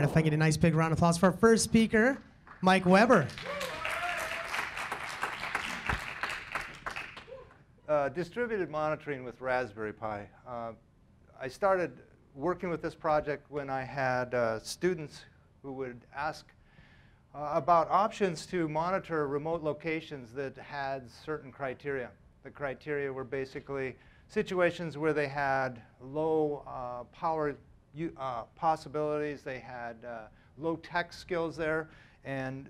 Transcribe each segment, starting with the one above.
if I get a nice big round of applause for our first speaker, Mike Weber. Distributed monitoring with Raspberry Pi. I started working with this project when I had students who would ask about options to monitor remote locations that had certain criteria. The criteria were basically situations where they had low power possibilities, they had low tech skills there, and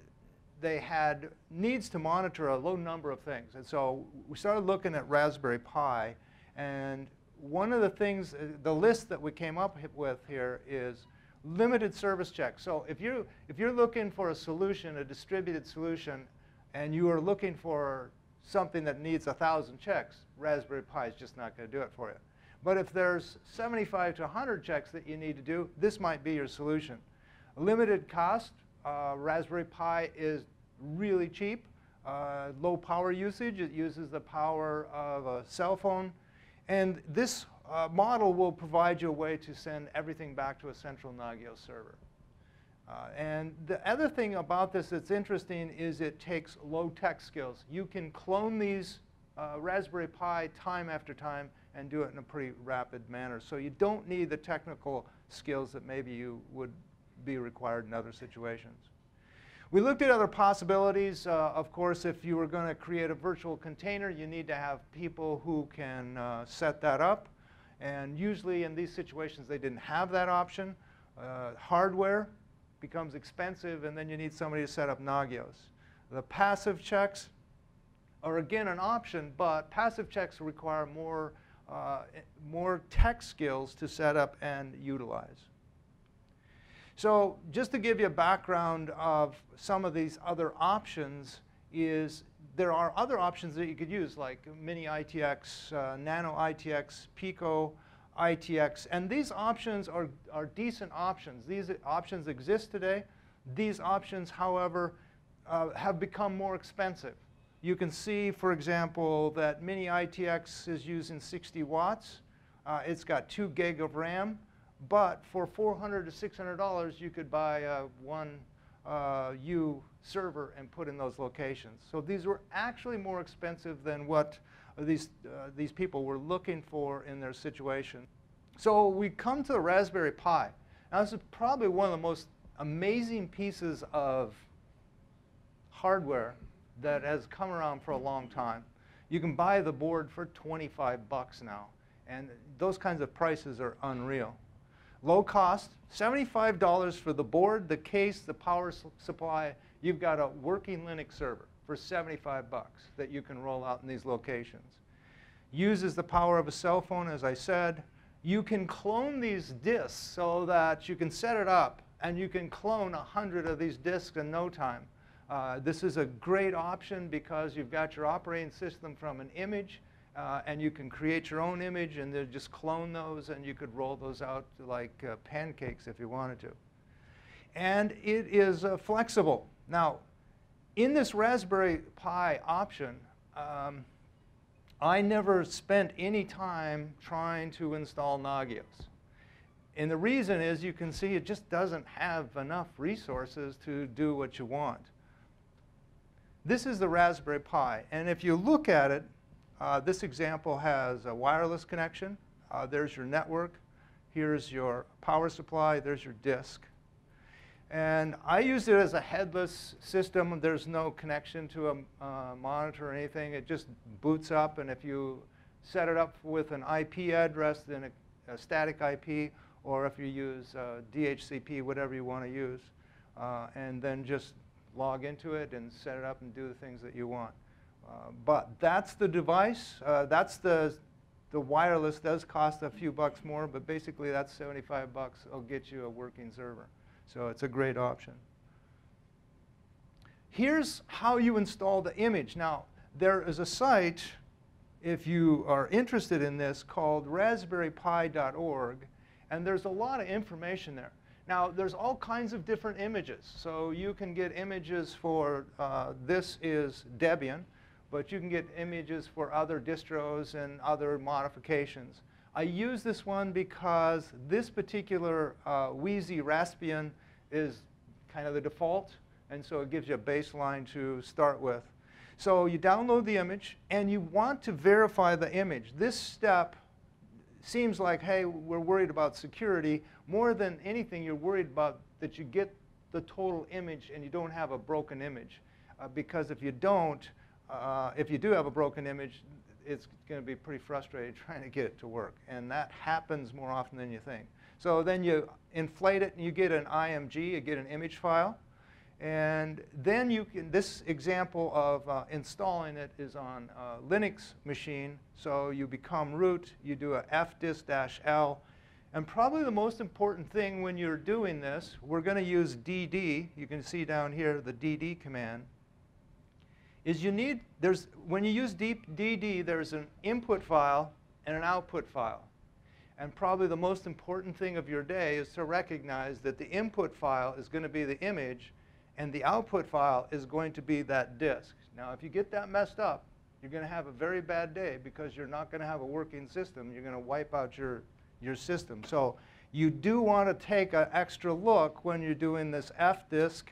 they had needs to monitor a low number of things. And so we started looking at Raspberry Pi, and one of the things, the list that we came up with here is limited service checks. So if you're looking for a solution, a distributed solution, and you are looking for something that needs 1,000 checks, Raspberry Pi is just not going to do it for you. But if there's 75 to 100 checks that you need to do, this might be your solution. Limited cost, Raspberry Pi is really cheap, low power usage. It uses the power of a cell phone. And this model will provide you a way to send everything back to a central Nagios server. And the other thing about this that's interesting is it takes low tech skills. You can clone these Raspberry Pi time after time and do it in a pretty rapid manner. So you don't need the technical skills that maybe you would be required in other situations. We looked at other possibilities. Of course, if you were going to create a virtual container, you need to have people who can set that up. And usually in these situations, they didn't have that option. Hardware becomes expensive, and then you need somebody to set up Nagios. The passive checks are, again, an option, but passive checks require more tech skills to set up and utilize. So just to give you a background of some of these other options is there are other options that you could use, like Mini ITX, Nano ITX, Pico ITX. And these options are decent options. These options exist today. These options, however, have become more expensive. You can see, for example, that Mini ITX is using 60 watts. It's got 2 gig of RAM. But for $400 to $600, you could buy a 1U server and put in those locations. So these were actually more expensive than what these people were looking for in their situation. So we come to the Raspberry Pi. Now this is probably one of the most amazing pieces of hardware that has come around for a long time. You can buy the board for 25 bucks now, and those kinds of prices are unreal. Low cost, $75 for the board, the case, the power supply. You've got a working Linux server for 75 bucks that you can roll out in these locations. Uses the power of a cell phone, as I said. You can clone these disks so that you can set it up and you can clone 100 of these disks in no time. This is a great option because you've got your operating system from an image. And you can create your own image and then just clone those, and you could roll those out like pancakes if you wanted to. And it is flexible. Now, in this Raspberry Pi option, I never spent any time trying to install Nagios. And the reason is, you can see it just doesn't have enough resources to do what you want. This is the Raspberry Pi. And if you look at it, this example has a wireless connection. There's your network. Here's your power supply. There's your disk. And I used it as a headless system. There's no connection to a monitor or anything. It just boots up. And if you set it up with an IP address, then a static IP, or if you use DHCP, whatever you want to use, and then just log into it and set it up and do the things that you want. But that's the device. That's the wireless does cost a few bucks more, but basically that's 75 bucks. It'll get you a working server. So it's a great option. Here's how you install the image. Now, there is a site, if you are interested in this, called raspberrypi.org, and there's a lot of information there. Now, there's all kinds of different images. So you can get images for, this is Debian. But you can get images for other distros and other modifications. I use this one because this particular Wheezy Raspbian is kind of the default, and so it gives you a baseline to start with. So you download the image, and you want to verify the image. This step seems like, hey, we're worried about security. More than anything, you're worried about that you get the total image and you don't have a broken image. Because if you don't, if you do have a broken image, it's going to be pretty frustrating trying to get it to work. And that happens more often than you think. So then you inflate it, and you get an IMG, you get an image file. And then you can, this example of installing it is on a Linux machine. So you become root, you do a fdisk-l. And probably the most important thing when you're doing this, we're going to use dd. You can see down here the dd command. Is you need, when you use dd, there's an input file and an output file. And probably the most important thing of your day is to recognize that the input file is going to be the image, and the output file is going to be that disk. Now, if you get that messed up, you're going to have a very bad day because you're not going to have a working system. You're going to wipe out your system. So you do want to take an extra look when you're doing this fdisk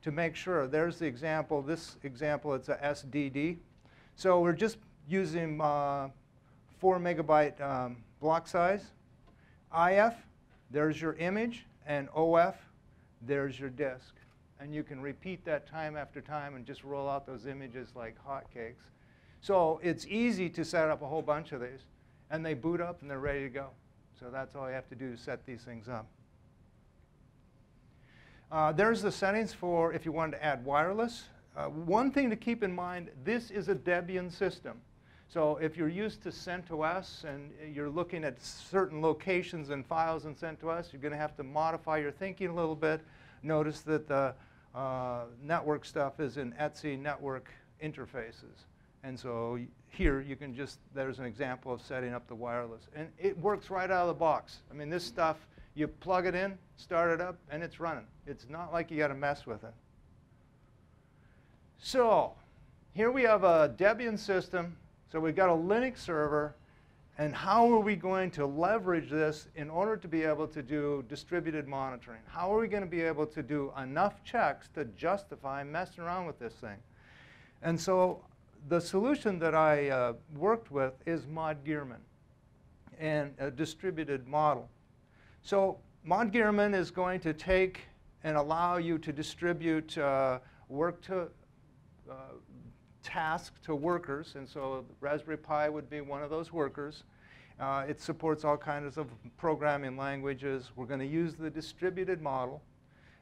to make sure. There's the example. This example, it's a SDD. So we're just using 4 megabyte block size. IF, there's your image, and OF, there's your disk. And you can repeat that time after time and just roll out those images like hotcakes. So it's easy to set up a whole bunch of these. And they boot up, and they're ready to go. So that's all you have to do to set these things up. There's the settings for if you wanted to add wireless. One thing to keep in mind, this is a Debian system. So if you're used to CentOS and you're looking at certain locations and files in CentOS, you're going to have to modify your thinking a little bit. Notice that the network stuff is in Etsy network interfaces. And so here you can just, there's an example of setting up the wireless. And it works right out of the box. I mean, this stuff, you plug it in, start it up, and it's running. It's not like you got to mess with it. So here we have a Debian system. So we've got a Linux server. And how are we going to leverage this in order to be able to do distributed monitoring? How are we going to be able to do enough checks to justify messing around with this thing? And so the solution that I worked with is Mod-Gearman and a distributed model. So Mod-Gearman is going to take and allow you to distribute work to task to workers, and so Raspberry Pi would be one of those workers. It supports all kinds of programming languages. We're going to use the distributed model.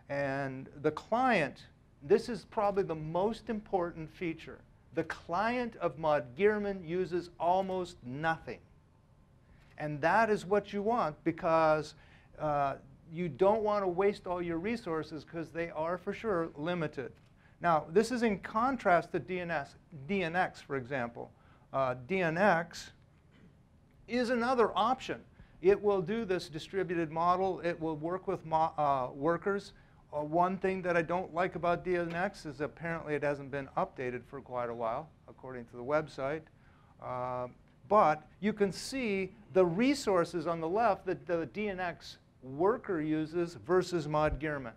And the client, this is probably the most important feature. The client of Mod-Gearman uses almost nothing. And that is what you want because you don't want to waste all your resources because they are for sure limited. Now, this is in contrast to DNX, for example. DNX is another option. It will do this distributed model. It will work with workers. One thing that I don't like about DNX is apparently it hasn't been updated for quite a while, according to the website. But you can see the resources on the left that the DNX worker uses versus Mod-Gearman.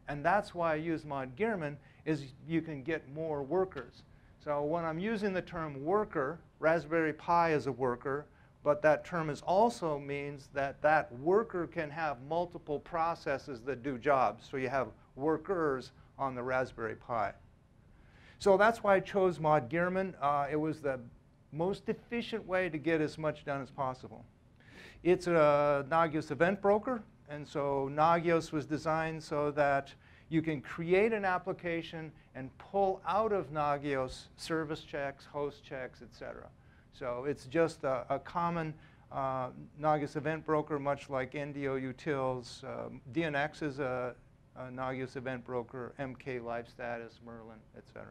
And that's why I use Mod-Gearman, is you can get more workers. So when I'm using the term worker, Raspberry Pi is a worker, but that term also means that that worker can have multiple processes that do jobs. So you have workers on the Raspberry Pi. So that's why I chose Mod-Gearman. It was the most efficient way to get as much done as possible. It's a Nagios event broker, and so Nagios was designed so that you can create an application and pull out of Nagios service checks, host checks, etc. So it's just a common Nagios event broker, much like NDO utils. DNX is a Nagios event broker, MK live status, Merlin, etc.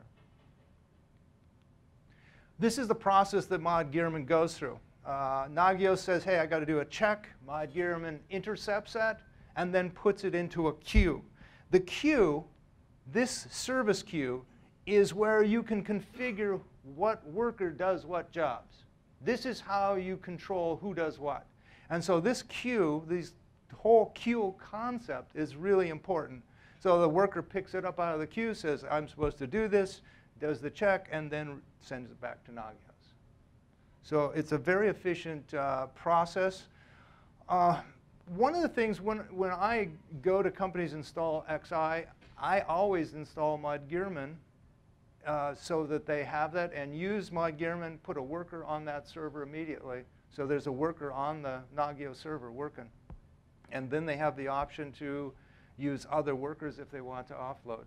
This is the process that Mod-Gearman goes through. Nagios says, hey, I got to do a check. Mod-Gearman intercepts that and then puts it into a queue. The queue, this service queue, is where you can configure what worker does what jobs. This is how you control who does what. And so this queue, this whole queue concept is really important. So the worker picks it up out of the queue, says, I'm supposed to do this, does the check, and then sends it back to Nagios. So it's a very efficient process. One of the things, when I go to companies install XI, I always install Mod-Gearman so that they have that, and use Mod-Gearman, put a worker on that server immediately. So there's a worker on the Nagios server working. And then they have the option to use other workers if they want to offload.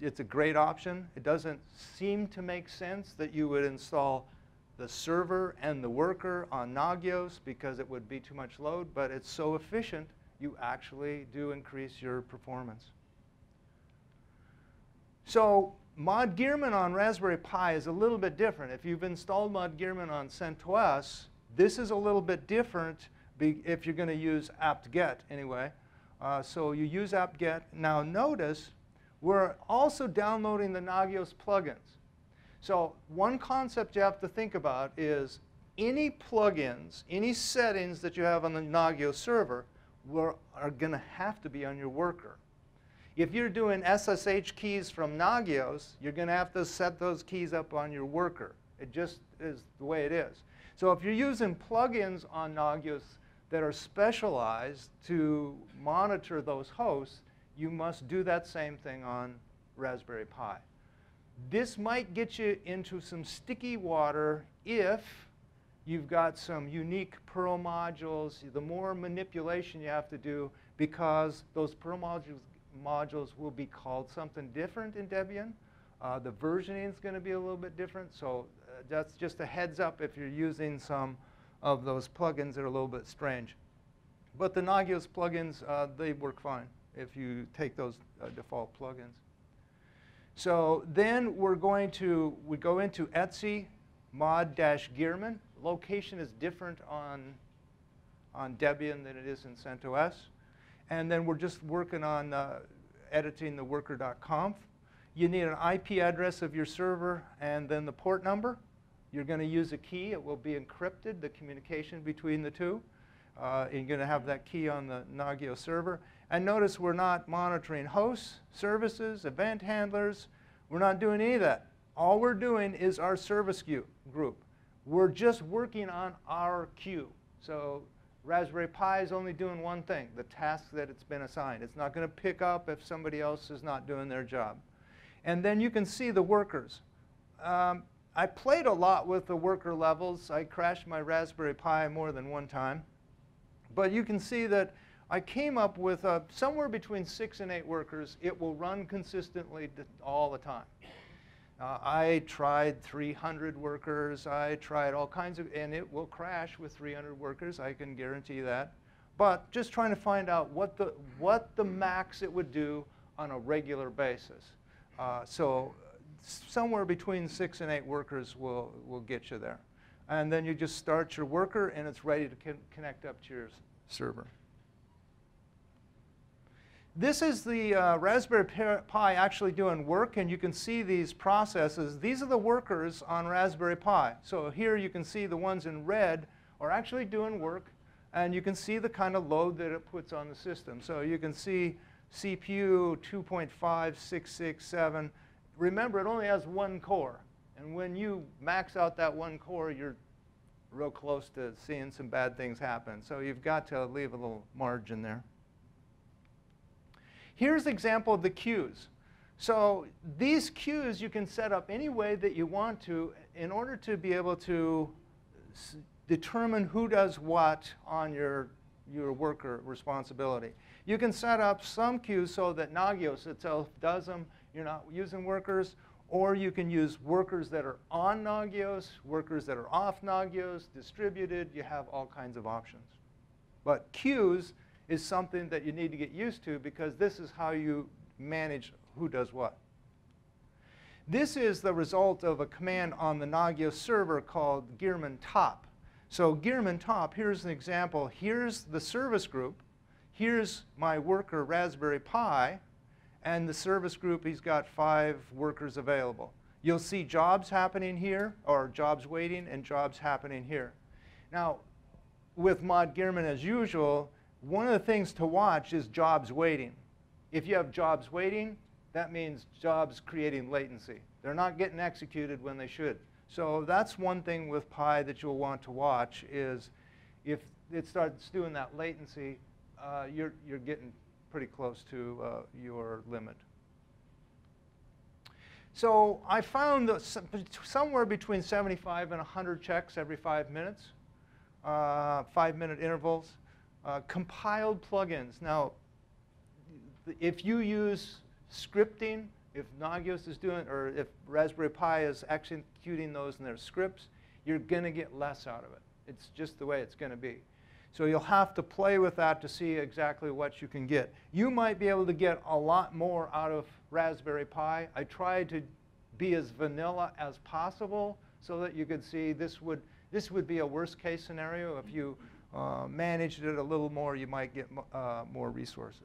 It's a great option. It doesn't seem to make sense that you would install the server and the worker on Nagios because it would be too much load, but it's so efficient, you actually do increase your performance. So Mod-Gearman on Raspberry Pi is a little bit different. If you've installed Mod-Gearman on CentOS, this is a little bit different if you're going to use apt-get anyway. So you use apt-get. Now notice, we're also downloading the Nagios plugins. So one concept you have to think about is any plugins, any settings that you have on the Nagios server are going to have to be on your worker. If you're doing SSH keys from Nagios, you're going to have to set those keys up on your worker. It just is the way it is. So if you're using plugins on Nagios that are specialized to monitor those hosts, you must do that same thing on Raspberry Pi. This might get you into some sticky water if you've got some unique Perl modules. The more manipulation you have to do, because those Perl modules will be called something different in Debian. The versioning is going to be a little bit different. So that's just a heads up if you're using some of those plugins that are a little bit strange. But the Nagios plugins, they work fine if you take those default plugins. So then we go into etc mod-gearman. Location is different on Debian than it is in CentOS. And then we're just working on editing the worker.conf. You need an IP address of your server and then the port number. You're going to use a key. It will be encrypted, the communication between the two. You're going to have that key on the Nagios server. And notice we're not monitoring hosts, services, event handlers. We're not doing any of that. All we're doing is our service queue group. We're just working on our queue. So Raspberry Pi is only doing one thing, the task that it's been assigned. It's not going to pick up if somebody else is not doing their job. And then you can see the workers. I played a lot with the worker levels. I crashed my Raspberry Pi more than one time. But you can see that I came up with somewhere between 6 and 8 workers. It will run consistently all the time. I tried 300 workers. I tried all kinds of, and it will crash with 300 workers. I can guarantee that. But just trying to find out what the max it would do on a regular basis. So somewhere between 6 and 8 workers will get you there. And then you just start your worker, and it's ready to connect up to your server. This is the Raspberry Pi actually doing work, and you can see these processes. These are the workers on Raspberry Pi. So here you can see the ones in red are actually doing work, and you can see the kind of load that it puts on the system. So you can see CPU 2.5667. Remember, it only has one core. And when you max out that one core, you're real close to seeing some bad things happen. So you've got to leave a little margin there. Here's an example of the queues. So these queues you can set up any way that you want to in order to be able to determine who does what on your worker responsibility. You can set up some queues so that Nagios itself does them. You're not using workers. Or you can use workers that are on Nagios, workers that are off Nagios, distributed. You have all kinds of options. But queues is something that you need to get used to because this is how you manage who does what. This is the result of a command on the Nagios server called Gearman top. So Gearman top, here's an example. Here's the service group. Here's my worker Raspberry Pi. And the service group, he's got 5 workers available. You'll see jobs happening here, or jobs waiting, and jobs happening here. Now, with Mod-Gearman as usual, one of the things to watch is jobs waiting. If you have jobs waiting, that means jobs creating latency. They're not getting executed when they should. So that's one thing with Pi that you'll want to watch is if it starts doing that latency, you're getting pretty close to your limit. So I found that somewhere between 75 and 100 checks every 5 minutes, 5-minute intervals. Compiled plugins. Now, if you use scripting, if Nagios is doing, or if Raspberry Pi is executing those in their scripts, you're going to get less out of it. It's just the way it's going to be. So you'll have to play with that to see exactly what you can get. You might be able to get a lot more out of Raspberry Pi. I tried to be as vanilla as possible so that you could see this would be a worst case scenario. If you managed it a little more, you might get more resources.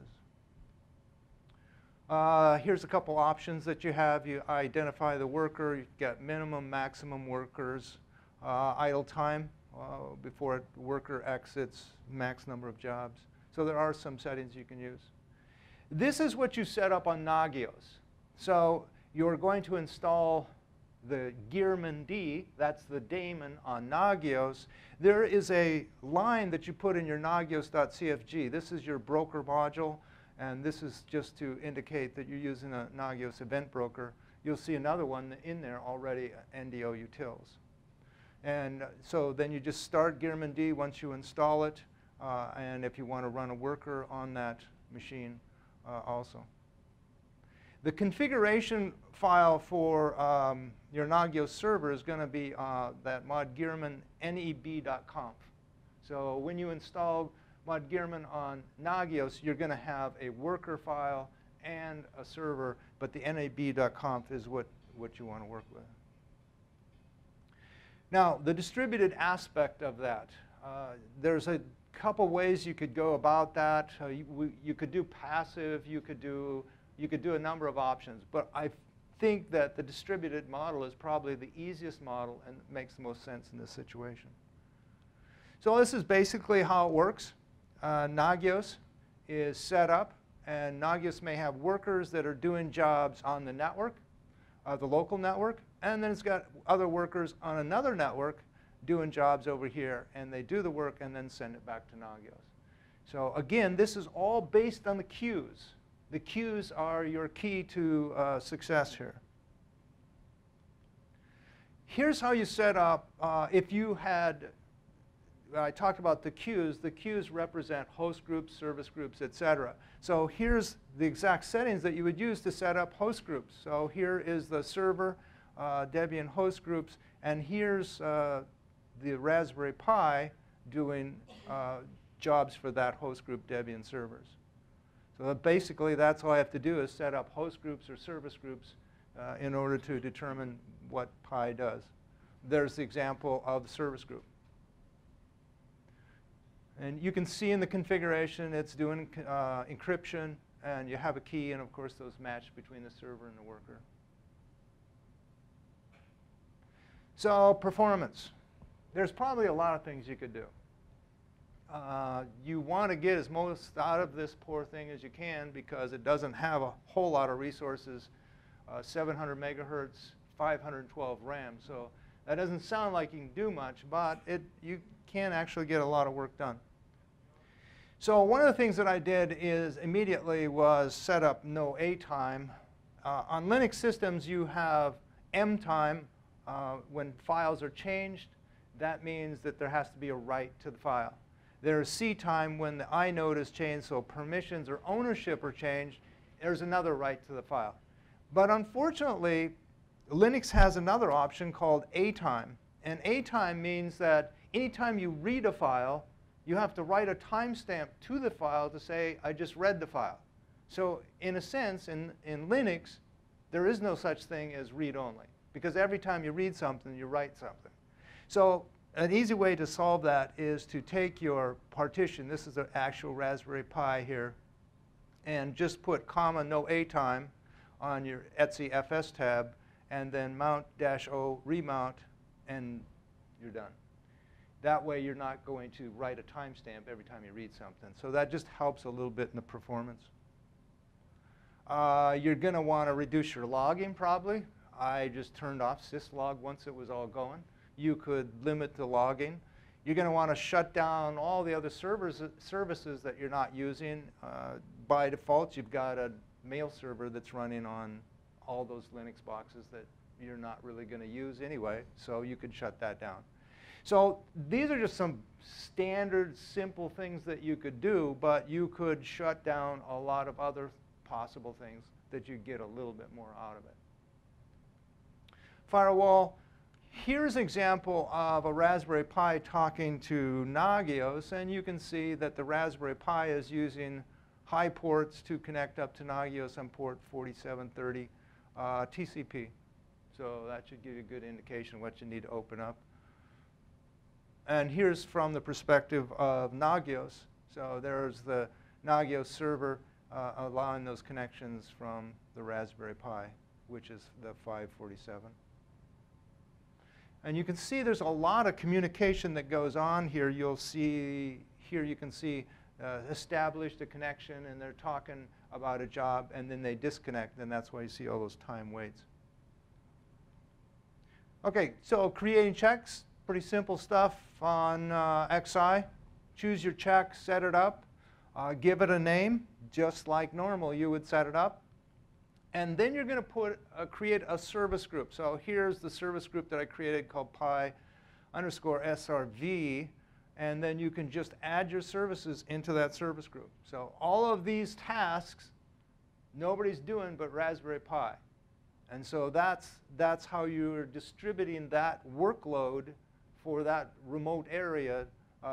Here's a couple options that you have. You identify the worker. You've got minimum, maximum workers, idle time before a worker exits, max number of jobs. So there are some settings you can use. This is what you set up on Nagios. So you're going to install the Gearman D, that's the daemon on Nagios. There is a line that you put in your nagios.cfg. This is your broker module, and this is just to indicate that you're using a Nagios event broker. You'll see another one in there already, NDO utils. And so then you just start Gearman D once you install it, and if you want to run a worker on that machine also. The configuration file for your Nagios server is going to be that Mod-Gearman neb.conf. So when you install Mod-Gearman on Nagios, you're going to have a worker file and a server, but the neb.conf is what you want to work with. Now, the distributed aspect of that, there's a couple ways you could go about that. You could do passive, you could do a number of options, but I think that the distributed model is probably the easiest model and makes the most sense in this situation. So this is basically how it works. Nagios is set up, and Nagios may have workers that are doing jobs on the network, the local network, and then it's got other workers on another network doing jobs over here, and they do the work and then send it back to Nagios. So again, this is all based on the queues. The queues are your key to success here. Here's how you set up, if you had, I talked about the queues represent host groups, service groups, etc. So here's the exact settings that you would use to set up host groups. So here is the server, Debian host groups, and here's the Raspberry Pi doing jobs for that host group Debian servers. So basically, that's all I have to do is set up host groups or service groups in order to determine what Pi does. There's the example of the service group. And you can see in the configuration it's doing encryption, and you have a key, and of course those match between the server and the worker. So performance. There's probably a lot of things you could do. You want to get as most out of this poor thing as you can because it doesn't have a whole lot of resources, 700 megahertz, 512 RAM. So that doesn't sound like you can do much, but you can actually get a lot of work done. So one of the things that I did is immediately was set up no A time. On Linux systems, you have M time when files are changed. That means that there has to be a write to the file. There's C time when the inode is changed, so permissions or ownership are changed. There's another write to the file. But unfortunately, Linux has another option called A time. And A time means that anytime you read a file, you have to write a timestamp to the file to say, I just read the file. So in a sense, in Linux, there is no such thing as read-only, because every time you read something, you write something. So an easy way to solve that is to take your partition, this is an actual Raspberry Pi here, and just put comma no A time on your etc fs tab, and then mount-o remount, and you're done. That way you're not going to write a timestamp every time you read something. So that just helps a little bit in the performance. You're going to want to reduce your logging probably. I just turned off syslog once it was all going. You could limit the logging. You're going to want to shut down all the other services that you're not using. By default, you've got a mail server that's running on all those Linux boxes that you're not really going to use anyway, so you could shut that down. So these are just some standard, simple things that you could do, but you could shut down a lot of other possible things that you get a little bit more out of it. Firewall. Here's an example of a Raspberry Pi talking to Nagios, and you can see that the Raspberry Pi is using high ports to connect up to Nagios on port 4730 TCP. So that should give you a good indication of what you need to open up. And here's from the perspective of Nagios. So there's the Nagios server allowing those connections from the Raspberry Pi, which is the 547. And you can see there's a lot of communication that goes on here. You'll see here, you can see established a connection, and they're talking about a job, and then they disconnect, and that's why you see all those time waits. OK, so creating checks, pretty simple stuff on XI. Choose your check, set it up, give it a name, just like normal you would set it up. And then you're going to create a service group. So here's the service group that I created called pi_srv. And then you can just add your services into that service group. So all of these tasks, nobody's doing but Raspberry Pi. And so that's how you're distributing that workload for that remote area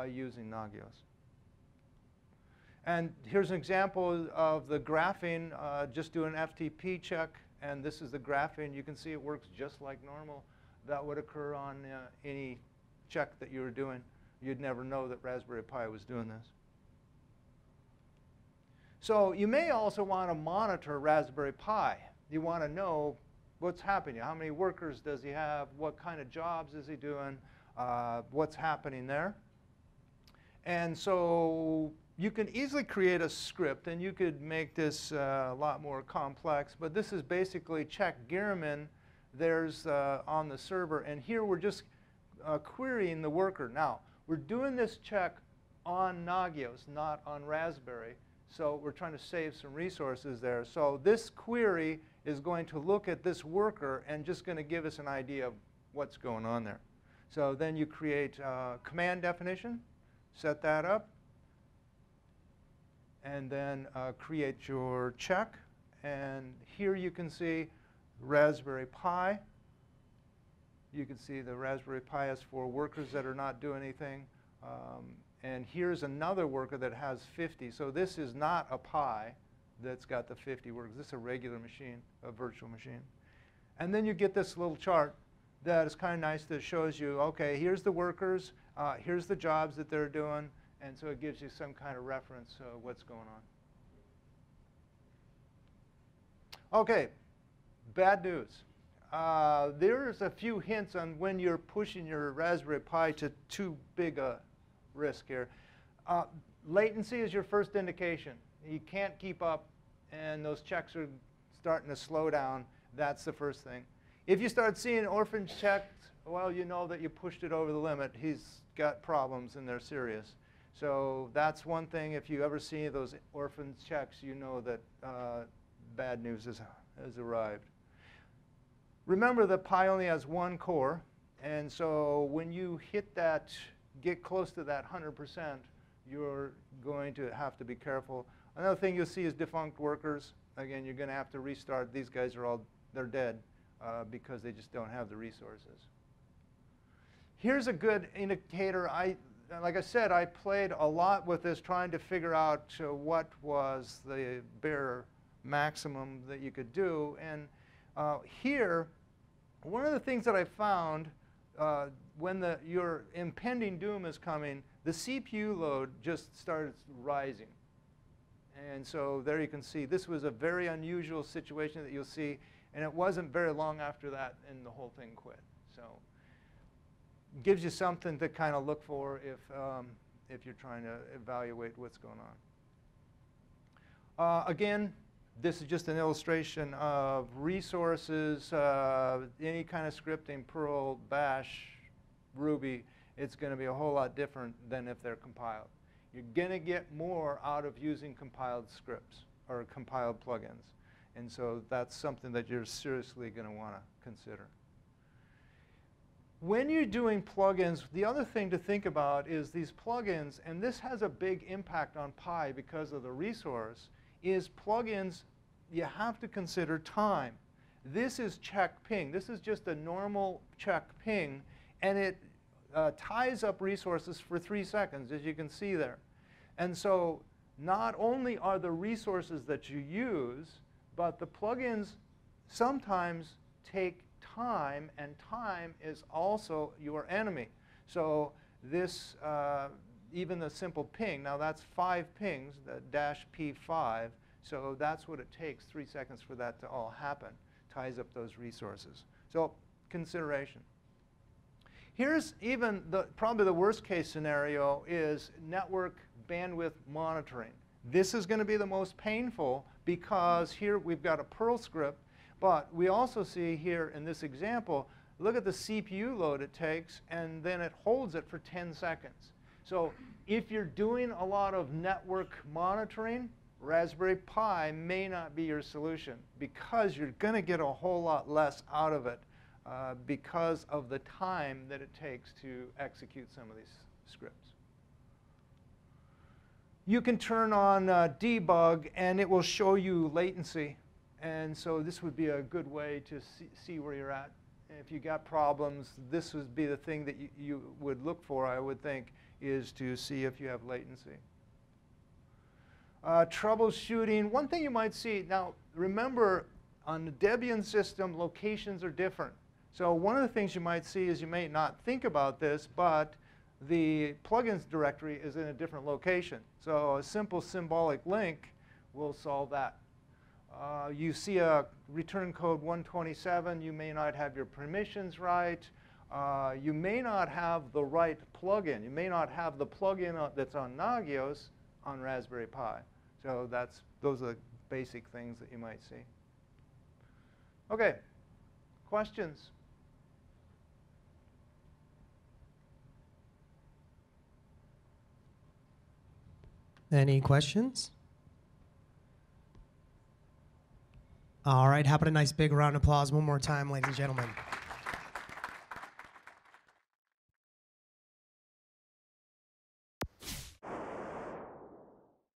using Nagios. And here's an example of the graphing. Just do an FTP check, and this is the graphing. You can see it works just like normal. That would occur on any check that you were doing. You'd never know that Raspberry Pi was doing this. So you may also want to monitor Raspberry Pi. You want to know what's happening. How many workers does he have? What kind of jobs is he doing? What's happening there? And so you can easily create a script, and you could make this a lot more complex. But this is basically check Gearman. There's on the server. And here we're just querying the worker. Now, we're doing this check on Nagios, not on Raspberry. So we're trying to save some resources there. So this query is going to look at this worker and just going to give us an idea of what's going on there. So then you create a command definition, set that up, and then create your check. And here you can see Raspberry Pi. You can see the Raspberry Pi has 4 workers that are not doing anything. And here's another worker that has 50. So this is not a Pi that's got the 50 workers. This is a regular machine, a virtual machine. And then you get this little chart that is kind of nice that shows you, OK, here's the workers. Here's the jobs that they're doing. And so it gives you some kind of reference of what's going on. OK, bad news. There's a few hints on when you're pushing your Raspberry Pi to too big a risk here. Latency is your first indication. You can't keep up, and those checks are starting to slow down. That's the first thing. If you start seeing orphan checks, well, you know that you pushed it over the limit. He's got problems, and they're serious. So that's one thing. If you ever see those orphan checks, you know that bad news has arrived. Remember that Pi only has 1 core. And so when you hit that, get close to that 100%, you're going to have to be careful. Another thing you'll see is defunct workers. Again, you're going to have to restart. These guys are all, they're dead because they just don't have the resources. Here's a good indicator. Like I said, I played a lot with this trying to figure out what was the bare maximum that you could do. And here, one of the things that I found when your impending doom is coming, the CPU load just started rising. And so there you can see this was a very unusual situation that you'll see. And it wasn't very long after that, and the whole thing quit. So it gives you something to kind of look for if you're trying to evaluate what's going on. Again, This is just an illustration of resources, any kind of scripting, Perl, Bash, Ruby. It's going to be a whole lot different than if they're compiled. You're going to get more out of using compiled scripts or compiled plugins. And so that's something that you're seriously going to want to consider. When you're doing plugins, the other thing to think about is these plugins, and this has a big impact on Pi because of the resource, is plugins, you have to consider time. This is check ping. This is just a normal check ping, and it ties up resources for 3 seconds, as you can see there. And so not only are the resources that you use, but the plugins sometimes take time, and time is also your enemy. So this, even the simple ping, now that's 5 pings, the -P5, so that's what it takes, 3 seconds for that to all happen, ties up those resources. So consideration. Here's even probably the worst case scenario is network bandwidth monitoring. This is going to be the most painful because here we've got a Perl script, but we also see here in this example, look at the CPU load it takes, and then it holds it for 10 seconds. So if you're doing a lot of network monitoring, Raspberry Pi may not be your solution because you're going to get a whole lot less out of it because of the time that it takes to execute some of these scripts. You can turn on debug, and it will show you latency. And so this would be a good way to see where you're at. If you got problems, this would be the thing that you would look for, I would think, is to see if you have latency. Troubleshooting, one thing you might see, now remember on the Debian system, locations are different. So one of the things you might see is you may not think about this, but the plugins directory is in a different location. So a simple symbolic link will solve that. You see a return code 127, you may not have your permissions right. You may not have the right plugin. You may not have the plugin that's on Nagios on Raspberry Pi. So those are the basic things that you might see. OK, questions? Any questions? All right, how about a nice big round of applause one more time, ladies and gentlemen.